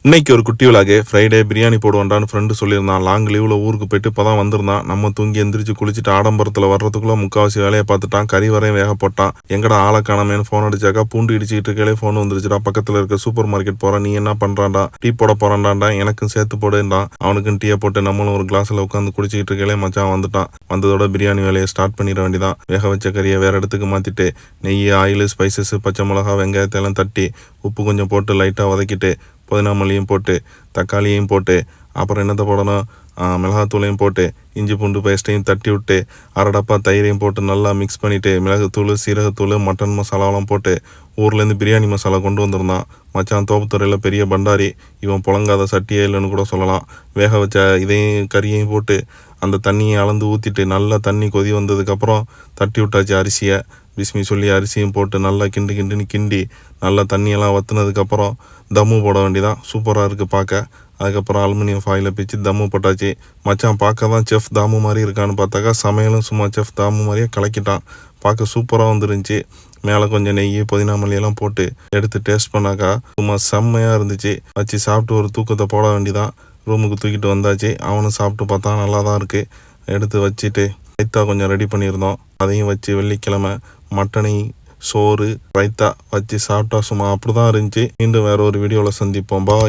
இன்னைக்கு ஒரு குட்டி விழாக்கு ஃப்ரைடே பிரியாணி போடுவான்டான்னு ஃப்ரெண்டு சொல்லியிருந்தான். லாங் லீவில் ஊருக்கு போயிட்டு இப்போ தான் வந்திருந்தான். நம்ம தூங்கி எந்திரிச்சு குளிச்சுட்டு ஆடம்பரத்தில் வர்றதுக்குள்ளே முக்கால்வாசி வேலையை பார்த்துட்டான். கறி வரையும் வேக போட்டான். எங்கடா ஆளை காணமேன்னு ஃபோன் அடிச்சாக்கா பூண்டு இடிச்சிக்கிட்டு இருக்கே ஃபோன் வந்துருச்சுடா. பக்கத்தில் இருக்க சூப்பர் மார்க்கெட் போகிறான். நீ என்ன பண்ணுறான்டா? டீ போட போகிறான்டான்டா. எனக்கும் சேர்த்து போடுன்றான். அவனுக்கும் டீயை போட்டு நம்மளும் ஒரு கிளாஸில் உட்காந்து குடிச்சிக்கிட்டு இருக்கே மச்சான் வந்துட்டான். வந்ததோட பிரியாணி வேலையை ஸ்டார்ட் பண்ணிட வேண்டியதான். வேக வச்ச கறியை வேற இடத்துக்கு மாற்றிட்டு நெய், ஆயில், ஸ்பைசஸ், பச்சை மிளகா, வெங்காயத்தையெல்லாம் தட்டி உப்பு கொஞ்சம் போட்டு லைட்டாக வதக்கிட்டு புதினா மல்லியும் போட்டு தக்காளியையும் போட்டு அப்புறம் என்னத்தை போடணும், மிளகாத்தூளையும் போட்டு இஞ்சி பூண்டு பேஸ்ட்டையும் தட்டி விட்டு அரை டப்பா தயிரையும் போட்டு நல்லா மிக்ஸ் பண்ணிவிட்டு மிளகுத்தூள், சீரகத்தூள், மட்டன் மசாலாவெலாம் போட்டு ஊர்லேருந்து பிரியாணி மசாலா கொண்டு வந்திருந்தான். மச்சான் தோப்புத்துறையில் பெரிய பண்டாரி. இவன் புழங்காத சட்டியே இல்லைன்னு கூட சொல்லலாம். வேக வச்ச இதையும் கறியையும் போட்டு அந்த தண்ணியை அளந்து ஊற்றிட்டு நல்லா தண்ணி கொதி வந்ததுக்கப்புறம் தட்டி விட்டாச்சு அரிசியை. பிஸ்மி சொல்லி அரிசியும் போட்டு நல்லா கிண்டுன்னு கிண்டி நல்லா தண்ணியெல்லாம் வற்றுனதுக்கப்புறம் தம்மு போட வேண்டியதான். சூப்பராக இருக்குது பார்க்க. அதுக்கப்புறம் அலுமினியம் ஃபாயிலை பிச்சு தம்மு போட்டாச்சு. மச்சான் பார்க்க தான் செஃப் தாமு மாதிரி இருக்கான்னு பார்த்தாக்கா சமையலும் சும்மா செஃப் தாமு மாதிரியே கலக்கிட்டான். பார்க்க சூப்பராக வந்துருந்துச்சு. மேலே கொஞ்சம் நெய், புதினா மல்லியெல்லாம் போட்டு எடுத்து டேஸ்ட் பண்ணாக்கா சும்மா செம்மையாக இருந்துச்சு. வச்சு சாப்பிட்டு ஒரு தூக்கத்தை போட வேண்டியதான். ரூமுக்கு தூக்கிட்டு வந்தாச்சு. அவனும் சாப்பிட்டு பார்த்தா நல்லா தான் இருக்குது. எடுத்து வச்சுட்டு ரைத்தா கொஞ்சம் ரெடி பண்ணியிருந்தோம். அதையும் வச்சு வெள்ளிக்கிழமை மட்டனை, சோறு, ரைத்தா வச்சு சாப்பிட்டா சும்மா அப்படி தான் இருந்துச்சு. மீண்டும் வேற ஒரு வீடியோவில் சந்திப்போம். பாய்.